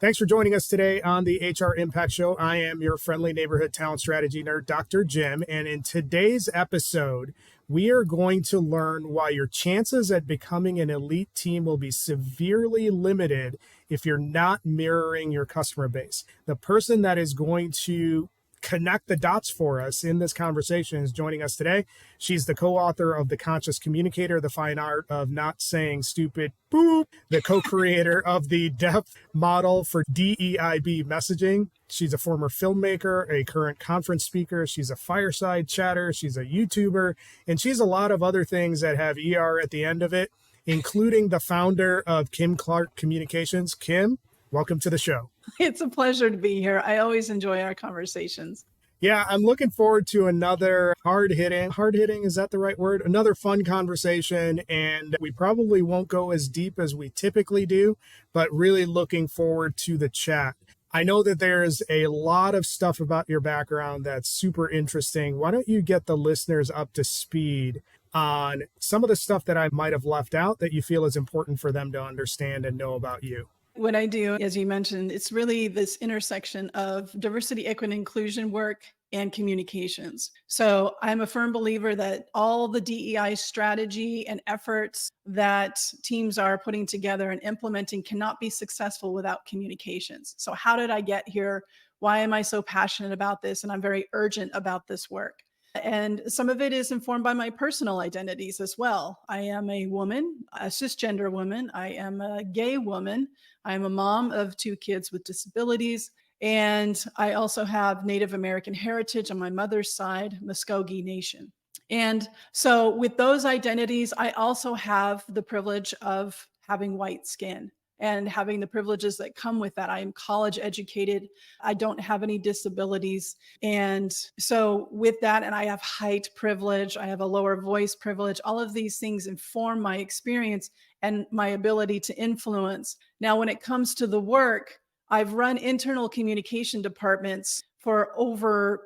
Thanks for joining us today on the HR Impact Show. I am your friendly neighborhood talent strategy nerd, Dr. Jim. And in today's episode, we are going to learn why your chances at becoming an elite team will be severely limited if you're not mirroring your customer base. The person that is going to connect the dots for us in this conversation is joining us today. She's the co-author of The Conscious Communicator, The Fine Art of Not Saying Stupid Boop, the co-creator of the Depth Model for DEIB Messaging. She's a former filmmaker, a current conference speaker. She's a fireside chatter. She's a YouTuber, and she's a lot of other things that have ER at the end of it, including the founder of Kim Clark Communications. Kim, welcome to the show. It's a pleasure to be here. I always enjoy our conversations. Yeah, I'm looking forward to another hard-hitting, is that the right word? Another fun conversation, and we probably won't go as deep as we typically do, but really looking forward to the chat. I know that there's a lot of stuff about your background that's super interesting. Why don't you get the listeners up to speed on some of the stuff that I might have left out that you feel is important for them to understand and know about you? What I do, as you mentioned, it's really this intersection of diversity, equity, and inclusion work and communications. So I'm a firm believer that all the DEI strategy and efforts that teams are putting together and implementing cannot be successful without communications. So how did I get here? Why am I so passionate about this? And I'm very urgent about this work. And some of it is informed by my personal identities as well. I am a woman, a cisgender woman. I am a gay woman. I am a mom of 2 kids with disabilities. And I also have Native American heritage on my mother's side, Muskogee Nation. And so with those identities, I also have the privilege of having white skin and having the privileges that come with that. I am college educated. I don't have any disabilities. And so with that, and I have height privilege, I have a lower voice privilege, all of these things inform my experience and my ability to influence. Now, when it comes to the work, I've run internal communication departments for over,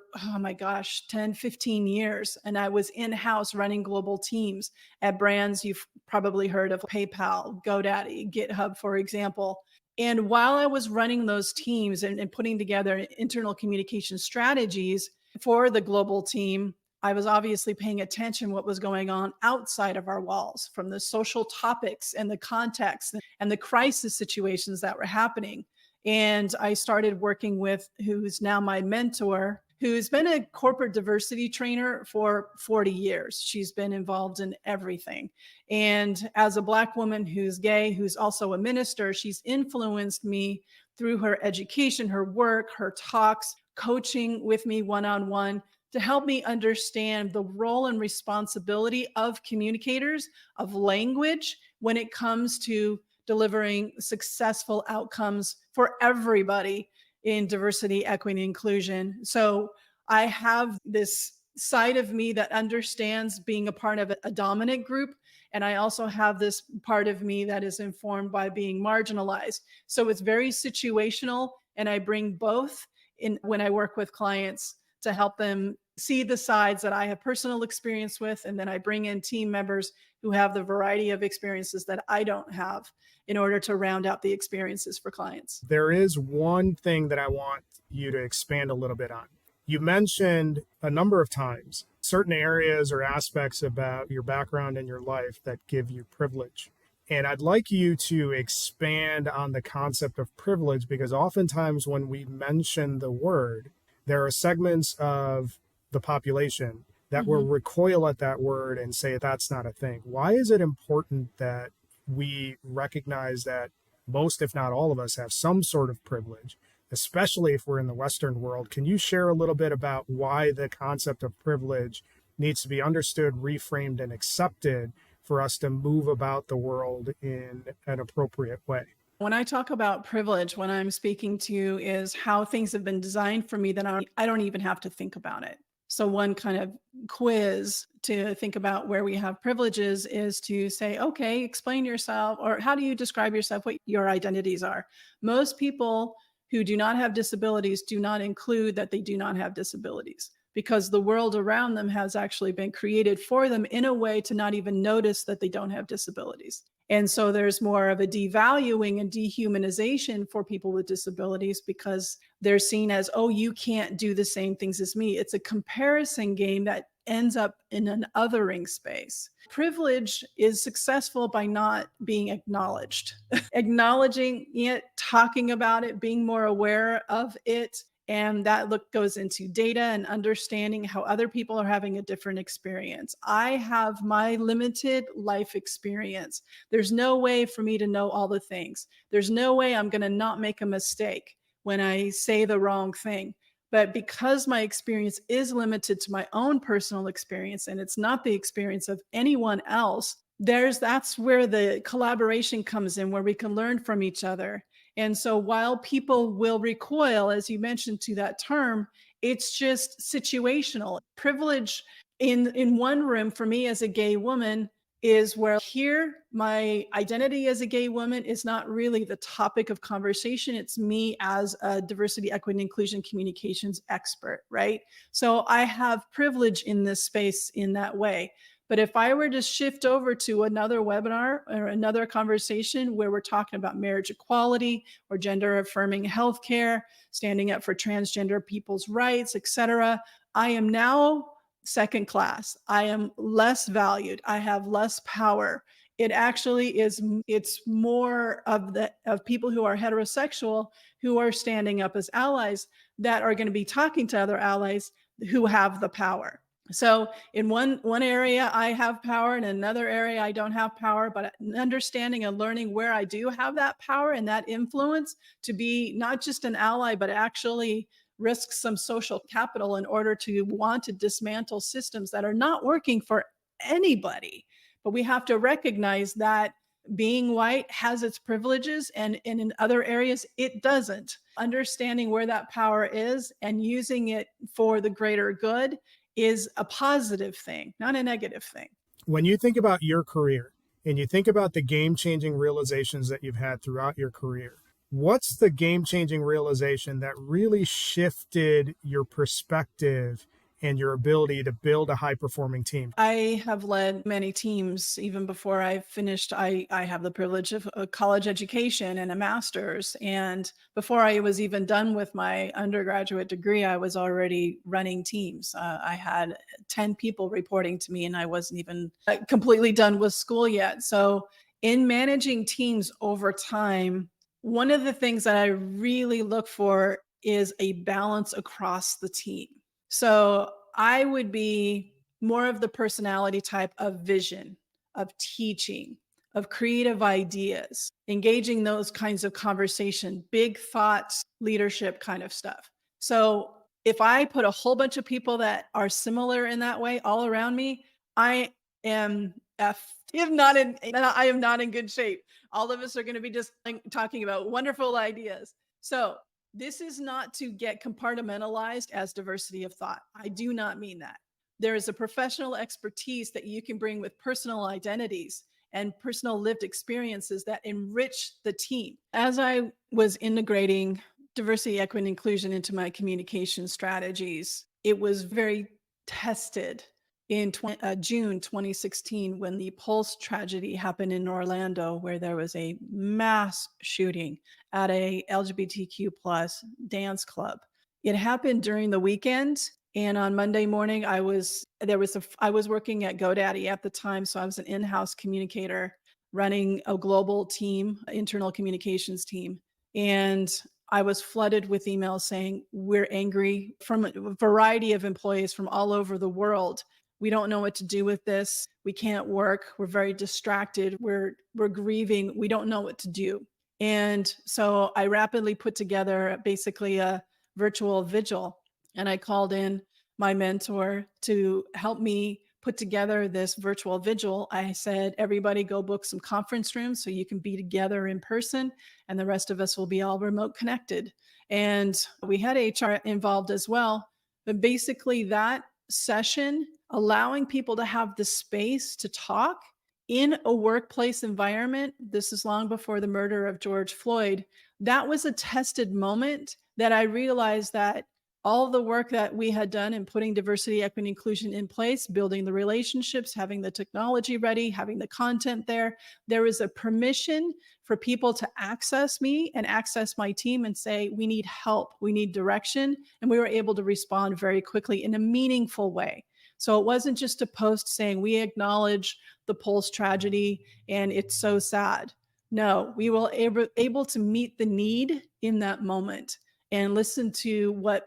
10, 15 years. And I was in-house running global teams at brands you've probably heard of: PayPal, GoDaddy, GitHub, for example. And while I was running those teams and putting together internal communication strategies for the global team, I was obviously paying attention what was going on outside of our walls, from the social topics and the context and the crisis situations that were happening. And I started working with who's now my mentor, who's been a corporate diversity trainer for 40 years. She's been involved in everything. And as a Black woman who's gay, who's also a minister, she's influenced me through her education, her work, her talks, coaching with me one-on-one to help me understand the role and responsibility of communicators, of language, when it comes to delivering successful outcomes for everybody in diversity, equity, and inclusion. So I have this side of me that understands being a part of a dominant group. And I also have this part of me that is informed by being marginalized. So it's very situational. And I bring both in when I work with clients to help them see the sides that I have personal experience with. And then I bring in team members who have the variety of experiences that I don't have in order to round out the experiences for clients. There is one thing that I want you to expand a little bit on. You mentioned a number of times certain areas or aspects about your background and your life that give you privilege. And I'd like you to expand on the concept of privilege, because oftentimes when we mention the word, there are segments of the population that will recoil at that word and say that's not a thing. Why is it important that we recognize that most, if not all of us, have some sort of privilege, especially if we're in the Western world? Can you share a little bit about why the concept of privilege needs to be understood, reframed, and accepted for us to move about the world in an appropriate way? When I talk about privilege, what I'm speaking to is how things have been designed for me that I don't even have to think about it. So one kind of quiz to think about where we have privileges is to say, okay, explain yourself, or how do you describe yourself, what your identities are? Most people who do not have disabilities do not include that they do not have disabilities. because the world around them has actually been created for them in a way to not even notice that they don't have disabilities. And so there's more of a devaluing and dehumanization for people with disabilities because they're seen as, oh, you can't do the same things as me. It's a comparison game that ends up in an othering space. Privilege is successful by not being acknowledged. Acknowledging it, talking about it, being more aware of it, and that goes into data and understanding how other people are having a different experience. I have my limited life experience. There's no way for me to know all the things. There's no way I'm going to not make a mistake when I say the wrong thing. But because my experience is limited to my own personal experience and it's not the experience of anyone else, that's where the collaboration comes in, where we can learn from each other. And so while people will recoil, as you mentioned, to that term, it's just situational. Privilege in one room for me as a gay woman is where here my identity as a gay woman is not really the topic of conversation. It's me as a diversity, equity, and inclusion communications expert, right? So I have privilege in this space in that way. But if I were to shift over to another webinar or another conversation where we're talking about marriage equality or gender affirming healthcare, standing up for transgender people's rights, etc., I am now second class. I am less valued. I have less power. It actually is, it's more of people who are heterosexual who are standing up as allies that are going to be talking to other allies who have the power. So in one area I have power, in another area I don't have power, but understanding and learning where I do have that power and that influence to be not just an ally, but actually risk some social capital in order to want to dismantle systems that are not working for anybody. But we have to recognize that being white has its privileges and in other areas it doesn't. Understanding where that power is and using it for the greater good is a positive thing, not a negative thing. When you think about your career and you think about the game-changing realizations that you've had throughout your career, what's the game-changing realization that really shifted your perspective and your ability to build a high-performing team? I have led many teams even before I finished. I have the privilege of a college education and a master's. And before I was even done with my undergraduate degree, I was already running teams. I had 10 people reporting to me, and I wasn't even completely done with school yet. So in managing teams over time, one of the things that I really look for is a balance across the team. So I would be more of the personality type of vision, of teaching, of creative ideas, engaging those kinds of conversation, big thoughts, leadership kind of stuff. So if I put a whole bunch of people that are similar in that way all around me, I am I am not in good shape. All of us are going to be just talking about wonderful ideas. So this is not to get compartmentalized as diversity of thought. I do not mean that. There is a professional expertise that you can bring with personal identities and personal lived experiences that enrich the team. As I was integrating diversity, equity, and inclusion into my communication strategies, it was very tested in June 2016 when the Pulse tragedy happened in Orlando, where there was a mass shooting at a LGBTQ plus dance club. It happened during the weekend, and on Monday morning I was working at GoDaddy at the time, so I was an in-house communicator running a global team, internal communications team, and I was flooded with emails saying, we're angry from a variety of employees from all over the world. We don't know what to do with this. We can't work. We're very distracted. We're grieving. We don't know what to do. And so I rapidly put together basically a virtual vigil, and I called in my mentor to help me put together this virtual vigil. I said, everybody go book some conference rooms so you can be together in person, and the rest of us will be all remote connected. And we had HR involved as well. But basically that session, allowing people to have the space to talk in a workplace environment, this is long before the murder of George Floyd, that was a tested moment that I realized that all the work that we had done in putting diversity, equity, inclusion in place, building the relationships, having the technology ready, having the content there was a permission for people to access me and access my team and say, we need help, we need direction. And we were able to respond very quickly in a meaningful way. So it wasn't just a post saying, we acknowledge the Pulse tragedy and it's so sad. No, we were able to meet the need in that moment and listen to what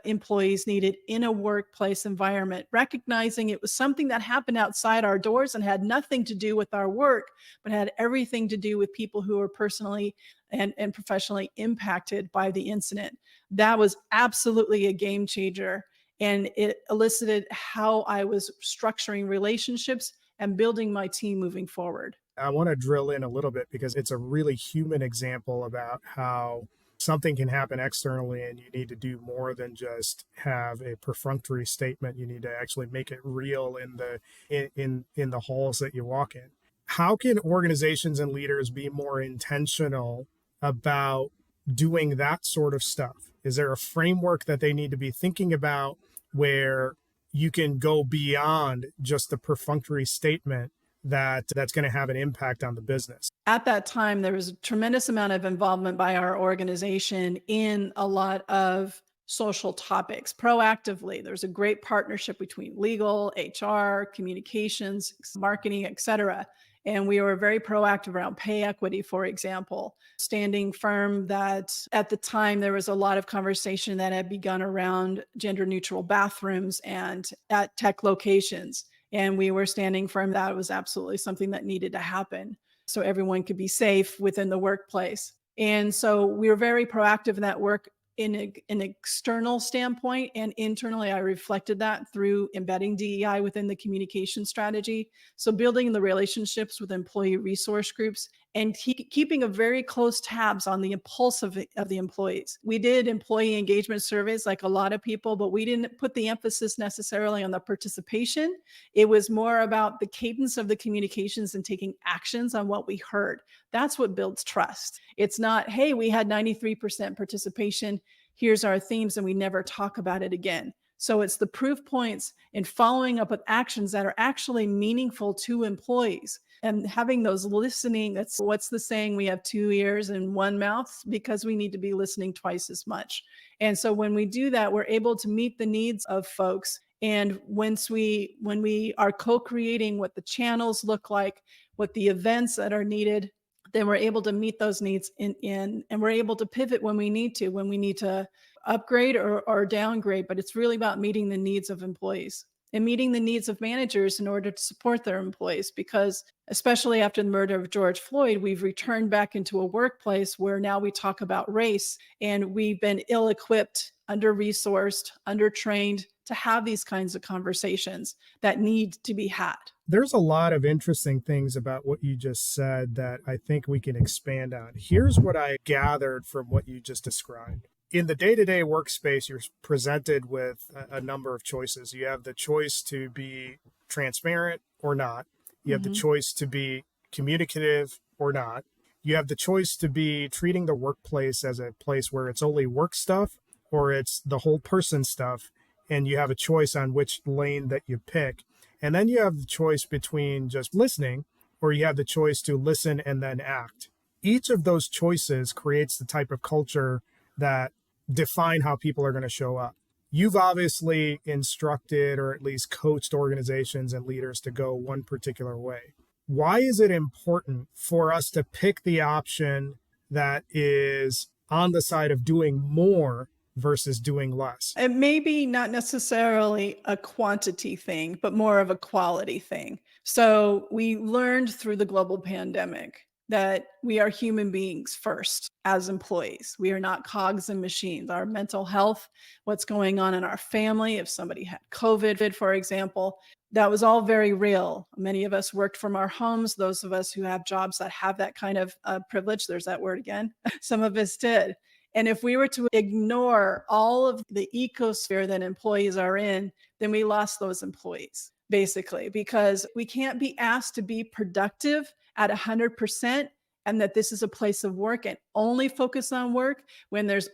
employees needed in a workplace environment, recognizing it was something that happened outside our doors and had nothing to do with our work, but had everything to do with people who were personally and professionally impacted by the incident. That was absolutely a game changer. And it elicited how I was structuring relationships and building my team moving forward. I want to drill in a little bit because it's a really human example about how something can happen externally and you need to do more than just have a perfunctory statement. You need to actually make it real in the halls that you walk in. How can organizations and leaders be more intentional about doing that sort of stuff? Is there a framework that they need to be thinking about where you can go beyond just the perfunctory statement that's going to have an impact on the business? At that time, there was a tremendous amount of involvement by our organization in a lot of social topics proactively. There's a great partnership between legal, HR, communications, marketing, et cetera. And we were very proactive around pay equity, for example, standing firm that at the time there was a lot of conversation that had begun around gender neutral bathrooms and at tech locations. And we were standing firm that was absolutely something that needed to happen so everyone could be safe within the workplace. And so we were very proactive in that work in an external standpoint, and internally I reflected that through embedding DEI within the communication strategy. So building the relationships with employee resource groups and keeping a very close tabs on the pulse of the employees. We did employee engagement surveys like a lot of people, but we didn't put the emphasis necessarily on the participation. It was more about the cadence of the communications and taking actions on what we heard. That's what builds trust. It's not, hey, we had 93% participation, here's our themes, and we never talk about it again. So it's the proof points and following up with actions that are actually meaningful to employees and having those listening. That's what's the saying, we have 2 ears and 1 mouth, because we need to be listening twice as much. And so when we do that, we're able to meet the needs of folks. And when we are co-creating what the channels look like, what the events that are needed, then we're able to meet those needs and we're able to pivot when we need to upgrade or downgrade. But it's really about meeting the needs of employees and meeting the needs of managers in order to support their employees. Because especially after the murder of George Floyd, we've returned back into a workplace where now we talk about race, and we've been ill-equipped, under-resourced, under-trained to have these kinds of conversations that need to be had. There's a lot of interesting things about what you just said that I think we can expand on. Here's what I gathered from what you just described. In the day-to-day workspace, you're presented with a number of choices. You have the choice to be transparent or not. You have the choice to be communicative or not. You have the choice to be treating the workplace as a place where it's only work stuff or it's the whole person stuff. And you have a choice on which lane that you pick. And then you have the choice between just listening, or you have the choice to listen and then act. Each of those choices creates the type of culture that define how people are going to show up. You've obviously instructed or at least coached organizations and leaders to go one particular way. Why is it important for us to pick the option that is on the side of doing more versus doing less? It may be not necessarily a quantity thing, but more of a quality thing. So we learned through the global pandemic that we are human beings first as employees. We are not cogs and machines. Our mental health, what's going on in our family, if somebody had COVID, for example, that was all very real. Many of us worked from our homes. Those of us who have jobs that have that kind of privilege, there's that word again, some of us did. And if we were to ignore all of the ecosphere that employees are in, then we lost those employees, basically, because we can't be asked to be productive at 100% and that this is a place of work and only focus on work when there's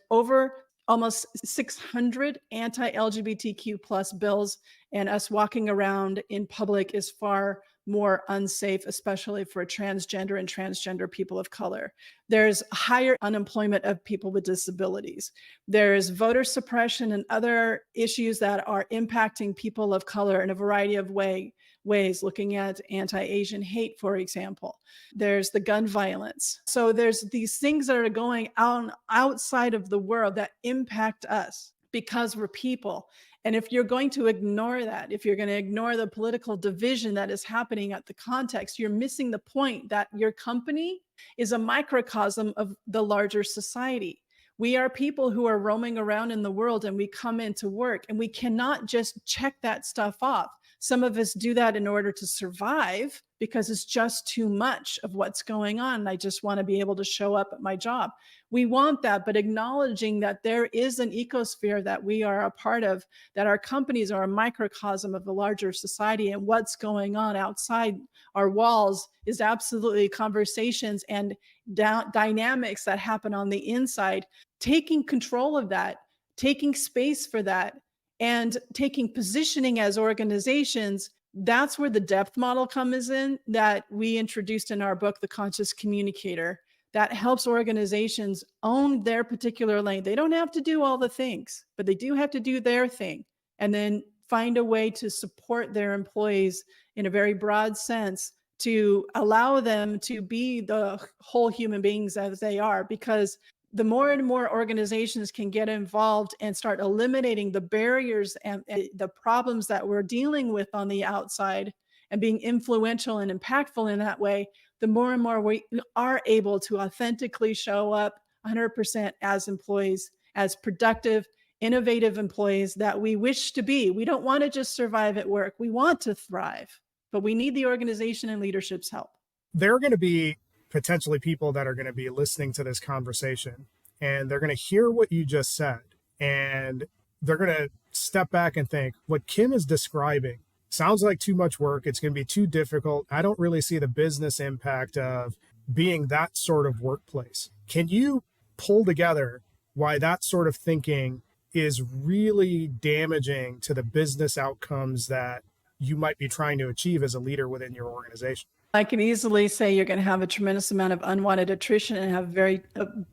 almost 600 anti-LGBTQ plus bills, and us walking around in public is far more unsafe, especially for transgender and transgender people of color. There's higher unemployment of people with disabilities. There's voter suppression and other issues that are impacting people of color in a variety of ways, looking at anti-Asian hate, for example. There's the gun violence. So there's these things that are going on outside of the world that impact us because we're people. And if you're going to ignore that, if you're going to ignore the political division that is happening at the context, you're missing the point that your company is a microcosm of the larger society. We are people who are roaming around in the world, and we come into work, and we cannot just check that stuff off. Some of us do that in order to survive because it's just too much of what's going on. I just want to be able to show up at my job. We want that, but acknowledging that there is an ecosphere that we are a part of, that our companies are a microcosm of the larger society, and what's going on outside our walls is absolutely conversations and dynamics that happen on the inside. Taking control of that, taking space for that, and taking positioning as organizations, that's where the depth model comes in that we introduced in our book, The Conscious Communicator, that helps organizations own their particular lane. They don't have to do all the things, but they do have to do their thing, and then find a way to support their employees in a very broad sense to allow them to be the whole human beings as they are. Because the more and more organizations can get involved and start eliminating the barriers and the problems that we're dealing with on the outside and being influential and impactful in that way, the more and more we are able to authentically show up 100% as employees, as productive, innovative employees that we wish to be. We don't want to just survive at work. We want to thrive, but we need the organization and leadership's help. There are going to be potentially people that are going to be listening to this conversation, and they're going to hear what you just said, and they're going to step back and think, what Kim is describing sounds like too much work. It's going to be too difficult. I don't really see the business impact of being that sort of workplace. Can you pull together why that sort of thinking is really damaging to the business outcomes that you might be trying to achieve as a leader within your organization? I can easily say you're going to have a tremendous amount of unwanted attrition and have very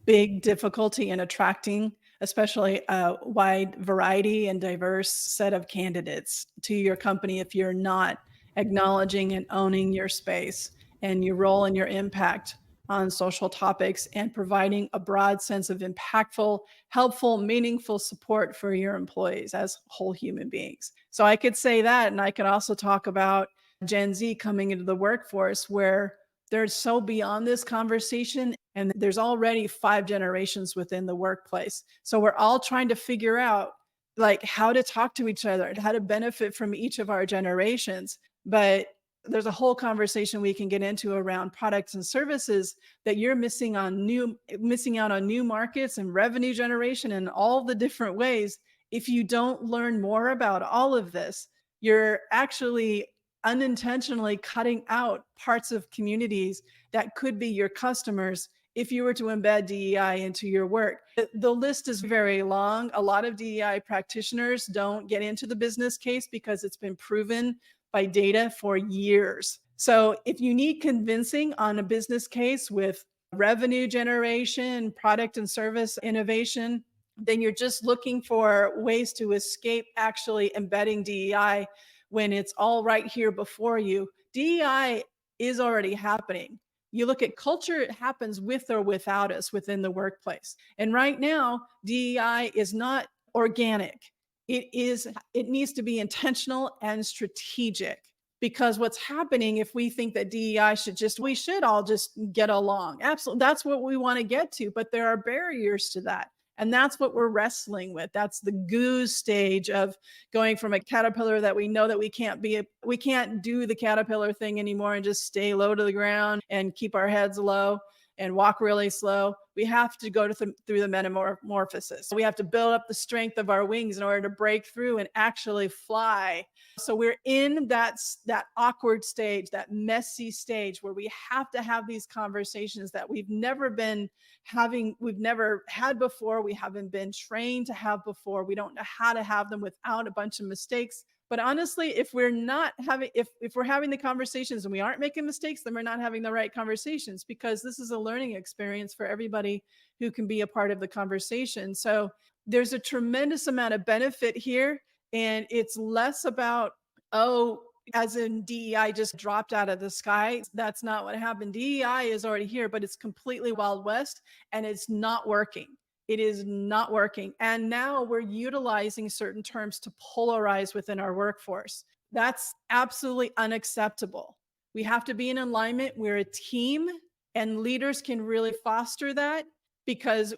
big difficulty in attracting, especially a wide variety and diverse set of candidates to your company if you're not acknowledging and owning your space and your role and your impact on social topics and providing a broad sense of impactful, helpful, meaningful support for your employees as whole human beings. So I could say that, and I could also talk about Gen Z coming into the workforce where they're so beyond this conversation, and there's already 5 generations within the workplace. So we're all trying to figure out like how to talk to each other, how to benefit from each of our generations. But there's a whole conversation we can get into around products and services that you're missing out on new markets and revenue generation and all the different ways. If you don't learn more about all of this, you're actually unintentionally cutting out parts of communities that could be your customers if you were to embed DEI into your work. The list is very long. A lot of DEI practitioners don't get into the business case because it's been proven by data for years. So if you need convincing on a business case with revenue generation, product and service innovation, then you're just looking for ways to escape actually embedding DEI when it's all right here before you. DEI is already happening. You look at culture, it happens with or without us within the workplace. And right now, DEI is not organic. It needs to be intentional and strategic, because what's happening if we think that DEI we should all just get along. Absolutely. That's what we want to get to, but there are barriers to that. And that's what we're wrestling with. That's the goose stage of going from a caterpillar that we know that we can't do the caterpillar thing anymore and just stay low to the ground and keep our heads low and walk really slow. We have to go through the metamorphosis. We have to build up the strength of our wings in order to break through and actually fly. So we're in that awkward stage, that messy stage where we have to have these conversations that we've never had before. We haven't been trained to have before. We don't know how to have them without a bunch of mistakes. But honestly, if we're having the conversations and we aren't making mistakes, then we're not having the right conversations, because this is a learning experience for everybody who can be a part of the conversation. So there's a tremendous amount of benefit here. And it's less about, as in DEI just dropped out of the sky. That's not what happened. DEI is already here, but it's completely Wild West, and it's not working. It is not working. And now we're utilizing certain terms to polarize within our workforce. That's absolutely unacceptable. We have to be in alignment. We're a team, and leaders can really foster that, because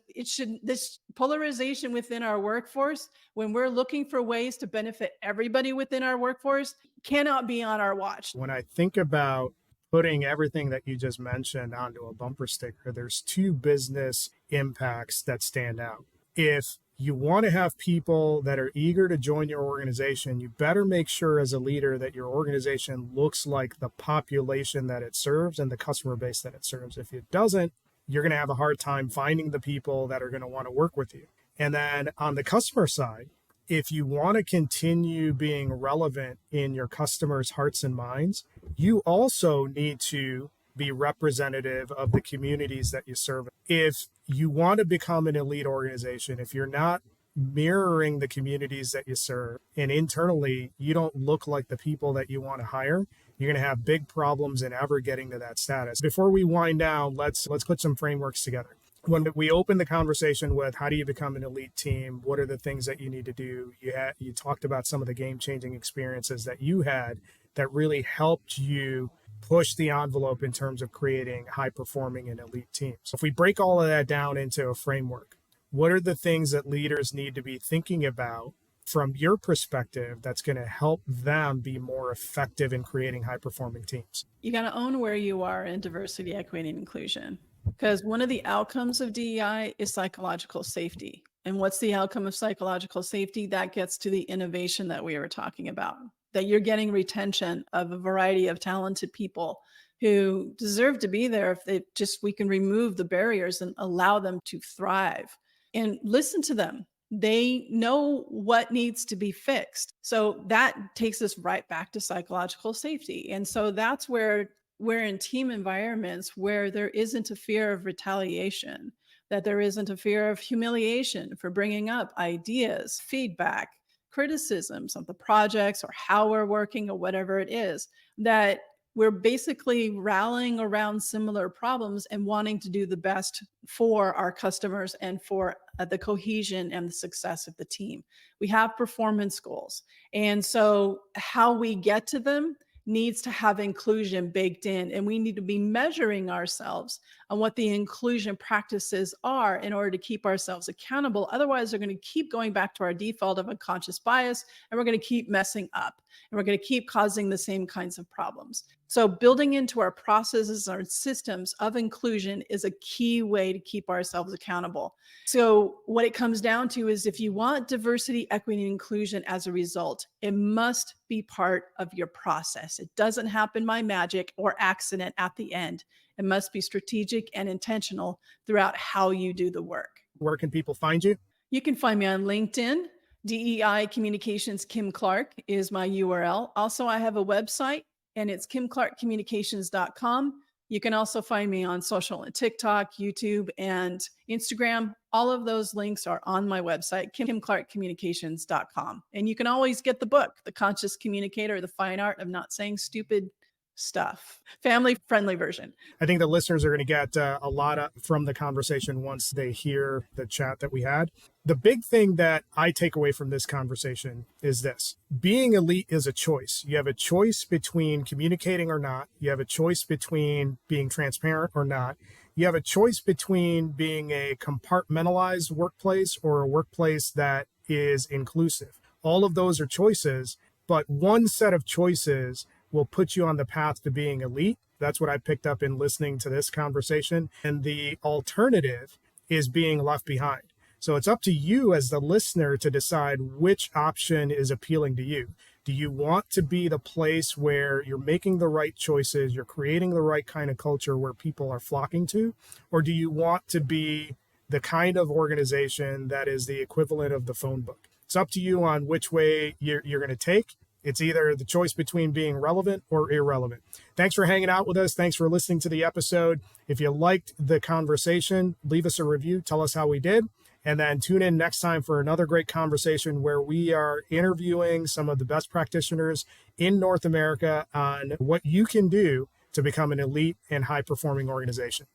this polarization within our workforce, when we're looking for ways to benefit everybody within our workforce, cannot be on our watch. When I think about putting everything that you just mentioned onto a bumper sticker, there's two business impacts that stand out. If you want to have people that are eager to join your organization, you better make sure as a leader that your organization looks like the population that it serves and the customer base that it serves. If it doesn't, you're going to have a hard time finding the people that are going to want to work with you. And then on the customer side, if you want to continue being relevant in your customers' hearts and minds, you also need to be representative of the communities that you serve. If you want to become an elite organization, if you're not mirroring the communities that you serve, and internally you don't look like the people that you want to hire, you're going to have big problems in ever getting to that status. Before we wind down, let's put some frameworks together. When we open the conversation with how do you become an elite team, what are the things that you need to do? You talked about some of the game-changing experiences that you had that really helped you push the envelope in terms of creating high-performing and elite teams. So if we break all of that down into a framework, what are the things that leaders need to be thinking about from your perspective that's going to help them be more effective in creating high-performing teams? You got to own where you are in diversity, equity, and inclusion. Because one of the outcomes of DEI is psychological safety. And what's the outcome of psychological safety? That gets to the innovation that we were talking about, that you're getting retention of a variety of talented people who deserve to be there if we can remove the barriers and allow them to thrive. And listen to them. They know what needs to be fixed. So that takes us right back to psychological safety. And so that's where we're in team environments where there isn't a fear of retaliation, that there isn't a fear of humiliation for bringing up ideas, feedback, criticisms of the projects or how we're working or whatever it is, that we're basically rallying around similar problems and wanting to do the best for our customers and for the cohesion and the success of the team. We have performance goals. And so how we get to them needs to have inclusion baked in, and we need to be measuring ourselves on what the inclusion practices are in order to keep ourselves accountable. Otherwise, we're going to keep going back to our default of unconscious bias, and we're going to keep messing up, and we're going to keep causing the same kinds of problems. So building into our processes, our systems of inclusion is a key way to keep ourselves accountable. So what it comes down to is if you want diversity, equity, and inclusion as a result, it must be part of your process. It doesn't happen by magic or accident at the end. It must be strategic and intentional throughout how you do the work. Where can people find you? You can find me on LinkedIn. DEI Communications Kim Clark is my URL. Also, I have a website, and it's kimclarkcommunications.com. You can also find me on social and TikTok, YouTube, and Instagram. All of those links are on my website, kimclarkcommunications.com. And you can always get the book, The Conscious Communicator, The Fine Art of Not Saying Stupid Stuff, family-friendly version. I think the listeners are going to get a lot from the conversation once they hear the chat that we had. The big thing that I take away from this conversation is this. Being elite is a choice. You have a choice between communicating or not. You have a choice between being transparent or not. You have a choice between being a compartmentalized workplace or a workplace that is inclusive. All of those are choices, but one set of choices will put you on the path to being elite. That's what I picked up in listening to this conversation. And the alternative is being left behind. So it's up to you as the listener to decide which option is appealing to you. Do you want to be the place where you're making the right choices, you're creating the right kind of culture where people are flocking to? Or do you want to be the kind of organization that is the equivalent of the phone book? It's up to you on which way you're going to take. It's either the choice between being relevant or irrelevant. Thanks for hanging out with us. Thanks for listening to the episode. If you liked the conversation, leave us a review. Tell us how we did. And then tune in next time for another great conversation where we are interviewing some of the best practitioners in North America on what you can do to become an elite and high-performing organization.